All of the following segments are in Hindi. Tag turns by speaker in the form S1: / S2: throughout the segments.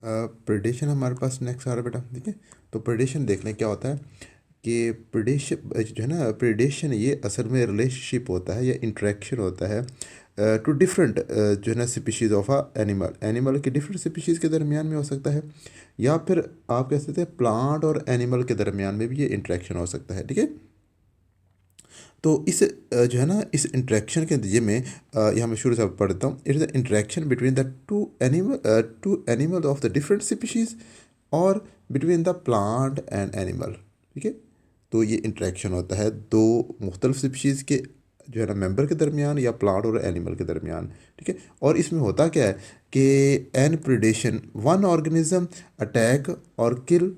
S1: प्रेडेशन हमारे पास नेक्स्ट आ रहा है बेटा, ठीक है। तो प्रेडेशन देख लें क्या होता है कि प्रेडेशन जो है ना, प्रेडेशन ये असल में रिलेशनशिप होता है या इंटरेक्शन होता है टू डिफरेंट जो है ना species of a animal, animal के डिफरेंट स्पीशीज़ के दरमियान में हो सकता है, या फिर आप कह सकते हैं प्लांट और एनिमल के दरमियान में भी ये इंटरेक्शन हो सकता है, ठीक है। तो इस जो है ना इस इंटरेक्शन के नतीजे में यहाँ मैं शुरू से पढ़ता हूँ। It is the interaction between the two animal of the different species और between the plant and animal, ठीक है। तो ये इंटरेक्शन होता है दो मुख्तलिफ स्पीशीज़ के जो है ना मेंबर के दरमियान या प्लांट और एनिमल के दरमियान, ठीक है। और इसमें होता क्या है कि an predation one organism attack और kill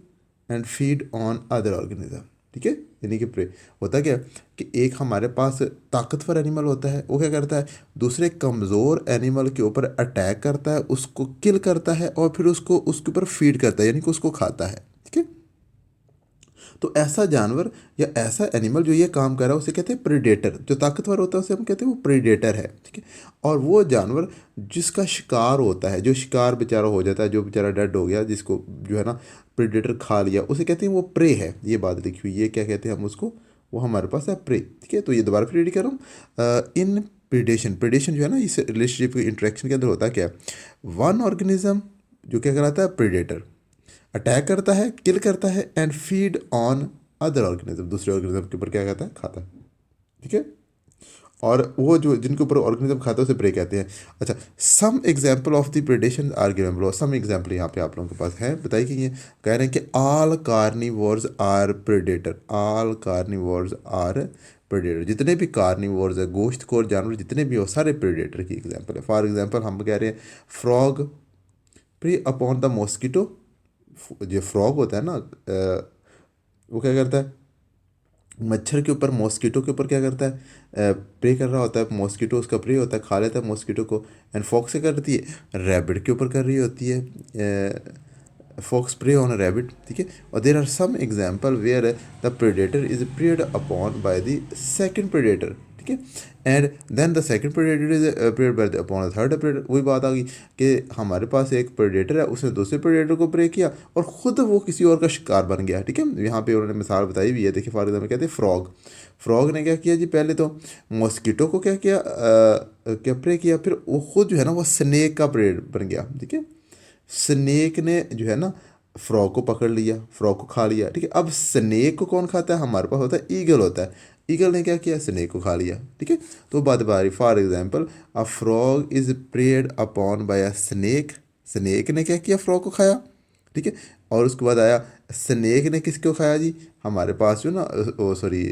S1: and feed on other organism, ठीक है। यानी कि प्रे होता क्या है कि एक हमारे पास ताकतवर एनिमल होता है, वो क्या करता है दूसरे कमज़ोर एनिमल के ऊपर अटैक करता है, उसको किल करता है और फिर उसको उसके ऊपर फीड करता है, यानी कि उसको खाता है, ठीक है। तो ऐसा जानवर या ऐसा एनिमल जो ये काम कर रहा है उसे कहते हैं प्रीडेटर। जो ताकतवर होता है उसे हम कहते हैं वो प्रीडेटर है, ठीक है। और वो जानवर जिसका शिकार होता है, जो शिकार बेचारा हो जाता है, जो बेचारा डेड हो गया, जिसको जो है ना प्रीडेटर खा लिया, उसे कहते हैं वो प्रे है। ये बात लिखी हुई है, क्या कहते हैं हम उसको, वो हमारे पास है प्रे, ठीक है। तो ये दोबारा फिर रीड कर रहा हूँ। इन प्रीडेशन, प्रीडेशन जो है ना इस रिलेशनशिप इंटरेक्शन के अंदर होता क्या है, वन ऑर्गेनिज्म जो क्या कहलाता है प्रीडेटर अटैक करता है, किल करता है and feed on other organism, दूसरे ऑर्गेनिज्म के ऊपर क्या कहता है खाता है, ठीक है। और वो जो जिनके ऊपर ऑर्गेनिज्म खाता है उसे प्रे कहते हैं। अच्छा, some example of the predation are given, some example यहाँ पे आप लोगों के पास है, बताइए कि ये कह रहे हैं कि all carnivores are predator, all carnivores are predator, जितने भी कार्निवोर्स है गोश्तखोर जानवर जितने भी हो सारे प्रेडेटर की एग्जाम्पल है। फॉर एग्जाम्पल हम कह रहे हैं frog prey upon the mosquito. जो फ्रॉग होता है ना वो क्या करता है मच्छर के ऊपर, मॉस्किटो के ऊपर क्या करता है प्रे कर रहा होता है, मॉस्किटो उसका प्रे होता है, खा लेता है मॉस्किटो को। एंड फॉक्स क्या करती है रैबिट के ऊपर कर रही होती है, fox prey on a rabbit, ठीक है। और there are some example where the predator is preyed upon by the second predator, ठीक है। And then the second predator is preyed by the upon the third predator. वही बात आ गई कि हमारे पास एक प्रेडेटर है, उसने दूसरे प्रेडेटर को प्रे किया और ख़ुद वो किसी और का शिकार बन गया, ठीक है। यहाँ पे उन्होंने मिसाल बताई भी है, देखिए फॉर एग्जाम्पल कहते हैं फ्रॉग, फ्रॉग ने क्या किया जी, पहले तो मॉस्किटो को क्या किया क्या प्रे किया, फिर वो खुद जो है ना वो स्नेक का प्रे बन गया, ठीक है। स्नेक ने जो है ना फ्रॉग को पकड़ लिया, फ्रॉग को खा लिया, ठीक है। अब स्नेक को कौन खाता है, हमारे पास होता है ईगल होता है, ईगल ने क्या किया स्नेक को खा लिया, ठीक है। तो बात बारी for example a frog is preyed upon by a snake, snake ने क्या किया फ्रॉग को खाया, ठीक है। और उसके बाद आया स्नेक ने किसको खाया जी, हमारे पास जो ना ओ सॉरी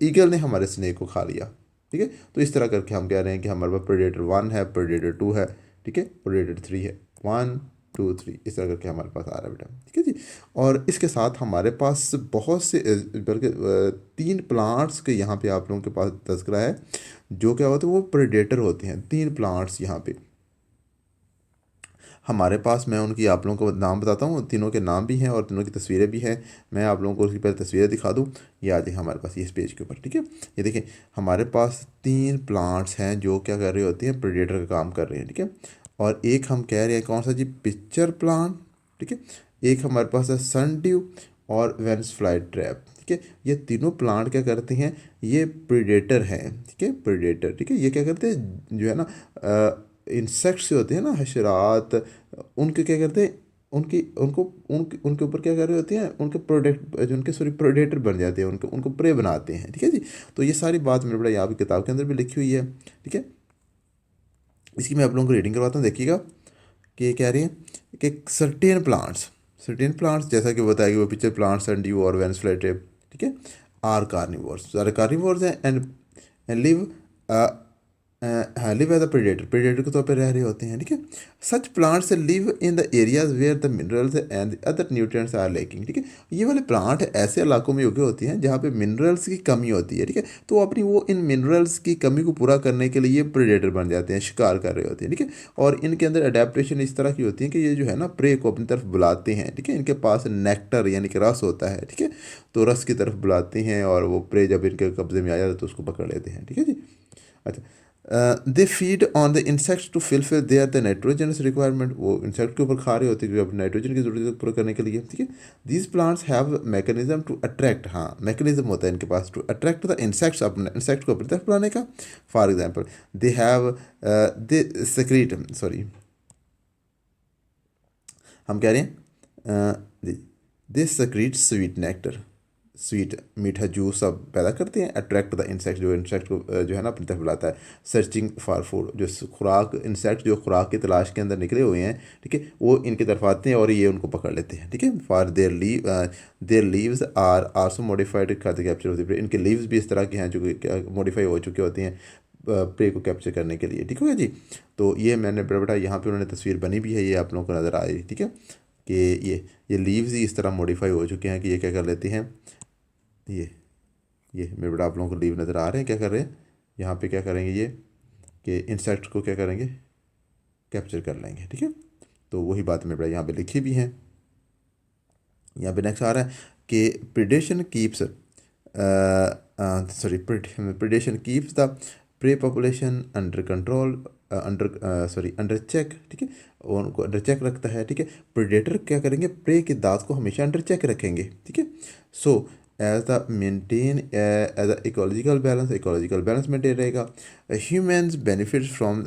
S1: ईगल ने हमारे स्नेक को खा लिया, ठीक है। तो इस तरह करके हम कह रहे हैं कि हमारे पास प्रेडेटर वन है, प्रेडेटर टू है, ठीक है, प्रेडेटर थ्री है, वन टू थ्री, इस तरह करके हमारे पास आ रहा है बेटा, ठीक है जी। और इसके साथ हमारे पास बहुत से बल्कि तीन प्लांट्स के यहाँ पे आप लोगों के पास तस्करा है, जो क्या होते हैं वो प्रेडेटर होते हैं। तीन प्लांट्स यहाँ पे हमारे पास, मैं उनकी आप लोगों को नाम बताता हूँ, तीनों के नाम भी हैं और तीनों की तस्वीरें भी हैं। मैं आप लोगों को उसकी पहले तस्वीरें दिखा दूँ, ये आ जाए हमारे पास ये इस पेज के ऊपर, ठीक है। ये देखें हमारे पास तीन प्लांट्स हैं जो क्या कर रहे होते हैं प्रेडेटर का काम कर रहे हैं, ठीक है। और एक हम कह रहे हैं कौन सा जी, पिक्चर प्लांट, ठीक है। एक हमारे पास है सन ड्यू और वेंस फ्लाई ट्रैप, ठीक है। ये तीनों प्लांट क्या करते हैं, ये प्रेडेटर हैं, ठीक है, प्रेडेटर, ठीक है। ये क्या करते हैं जो है ना इंसेक्ट्स होते हैं ना हशरात, उनके क्या करते हैं उनकी उनको उनके उनके ऊपर क्या कर रहे होते हैं, उनके प्रोडक्ट जो उनके सॉरी प्रोडेटर बन जाते हैं, उनको उनको प्रे बनाते हैं, ठीक है जी। तो ये सारी बात मेरे बड़ा यहाँ की किताब के अंदर भी लिखी हुई है, ठीक है। इसकी मैं आप लोगों को रीडिंग करवाता हूँ, देखिएगा कि ये कह रही है कि सर्टेन प्लांट्स जैसा कि बताया कि वो पिक्चर प्लांट्स एंड यू और वेंसफ्लाइटेप, ठीक है, आर कार्निवोर्स, सारे कार्निवोर्स हैं एंड लिव हाँ live as a predator, predator के तौर पर रह रहे होते हैं, ठीक है। Such plants live in the areas where the minerals and other nutrients are lacking, ठीक है। ये वाले प्लांट ऐसे इलाकों में उगे होते हैं जहाँ पे मिनरल्स की कमी होती है, ठीक है। तो वो अपनी वो इन मिनरल्स की कमी को पूरा करने के लिए प्रेडेटर बन जाते हैं, शिकार कर रहे होते हैं, ठीक है। और इनके अंदर अडेप्टेशन इस तरह की होती है कि ये जो है ना प्रे को अपनी तरफ बुलाते हैं, ठीक है। इनके पास नेक्टर यानी कि रस होता है, ठीक है। तो रस की तरफ बुलाते हैं और वो प्रे जब इनके कब्जे में आ जाता है तो उसको पकड़ लेते हैं, ठीक है जी। अच्छा, they feed on the insects to fulfil their the nitrogen requirement, वो इंसेक्ट के ऊपर खा रहे होते हैं क्योंकि नाइट्रोजन की जरूरत पूरा करने के लिए, ठीक है। These plants have mechanism to attract, हाँ मैकेनिज्म होता है इनके पास टू अट्रैक्ट द इंसेक्ट्स, अपने इंसेक्ट को अपनी तरफ बुलाने का। For example they have they secrete, sorry हम कह रहे हैं they secrete sweet nectar, sweet मीठा जूस अब पैदा करते हैं। अट्रैक्ट द इंसेक्ट, जो इंसेक्ट को जो है ना अपनी तरफ बुलाता है। सर्चिंग फॉर फूड, जो खुराक इंसेक्ट जो खुराक की तलाश के अंदर निकले हुए हैं, ठीक है, वो इनकी तरफ आते हैं और ये उनको पकड़ लेते हैं, ठीक है। For their leaves are also modified खाते कैप्चर होती है, इनके लीव्स भी इस तरह के हैं जो मॉडिफाई हो चुके होते हैं प्रे को कैप्चर करने के लिए, ठीक हो गया जी। तो ये मैंने बड़ा बड़ा यहाँ पे उन्होंने तस्वीर बनी भी है, ये आप लोगों को नज़र आ रही, ठीक है, कि ये लीव्स ही इस तरह मॉडिफाई हो चुके हैं कि ये क्या कर लेते हैं, ये मेरे बड़ा आप लोगों को लीव नज़र आ रहे हैं क्या कर रहे हैं, यहाँ पे क्या करेंगे ये कि इंसेक्ट को क्या करेंगे, कैप्चर कर लेंगे, ठीक है। तो वही बात मेरे बड़ा यहाँ पे लिखी भी हैं। यहाँ पे नेक्स्ट आ रहा है कि predation keeps predation keeps the prey population under control, under check, ठीक है, और उनको अंडर चेक रखता है, ठीक है। प्रेडेटर क्या करेंगे, प्रे की दांत को हमेशा अंडर चेक रखेंगे, ठीक है। So as the maintain as a ecological balance maintain रहेगा। Humans benefit from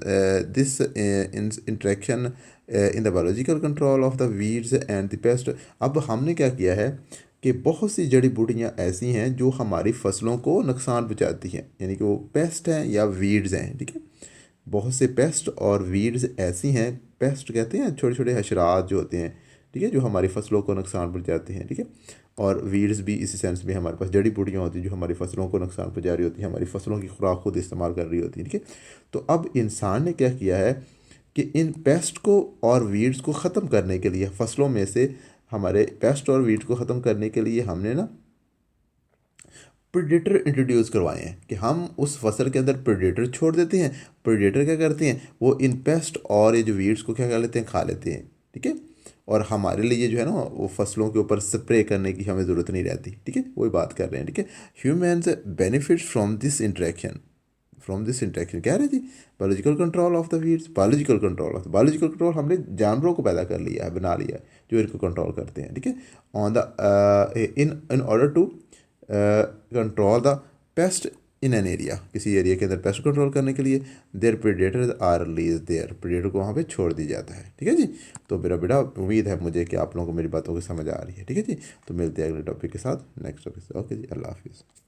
S1: this interaction in the biological control of the weeds and the pest. अब हमने क्या किया है कि बहुत सी जड़ी बूटियाँ ऐसी हैं जो हमारी फसलों को नुकसान पहुँचाती हैं, यानी कि वो पेस्ट हैं या वीड्स हैं, ठीक है। बहुत से पेस्ट और वीड्स ऐसी हैं, पेस्ट कहते हैं छोटे छोटे हशरात जो होते हैं, ठीक है, जो हमारी फसलों को नुकसान पहुँचाते हैं, ठीक है। और वीड्स भी इसी सेंस में हमारे पास जड़ी बूटियाँ होती हैं जो हमारी फसलों को नुकसान पहुँचा रही होती हैं, हमारी फसलों की खुराक खुद इस्तेमाल कर रही होती है, ठीक है। तो अब इंसान ने क्या किया है कि इन पेस्ट को और वीड्स को ख़त्म करने के लिए, फसलों में से हमारे पेस्ट और वीड्स को ख़त्म करने के लिए हमने ना प्रेडेटर इंट्रोड्यूस करवाए हैं कि हम उस फसल के अंदर प्रेडेटर छोड़ देते हैं। प्रेडेटर क्या करते हैं, वो इन पेस्ट और ये जो वीड्स को क्या कर लेते हैं, खा लेते हैं, ठीक है। और हमारे लिए जो है ना वो फसलों के ऊपर स्प्रे करने की हमें ज़रूरत नहीं रहती, ठीक है, वही बात कर रहे हैं, ठीक है। Humans benefit from this interaction कह रहे जी। Biological control of the weeds, biological control हमने जानवरों को पैदा कर लिया है, बना लिया है जो इनको कंट्रोल करते हैं, ठीक है। On the in order to control the pest in an area, किसी एरिया के अंदर पेस्ट कंट्रोल करने के लिए there predators are release there, predator को वहाँ पे छोड़ दी जाता है, ठीक है जी। तो मेरा बेटा उम्मीद है मुझे कि आप लोगों को मेरी बातों की समझ आ रही है, ठीक है जी। तो मिलते हैं अगले टॉपिक के साथ, नेक्स्ट टॉपिक से। ओके जी, अल्लाह हाफिज़।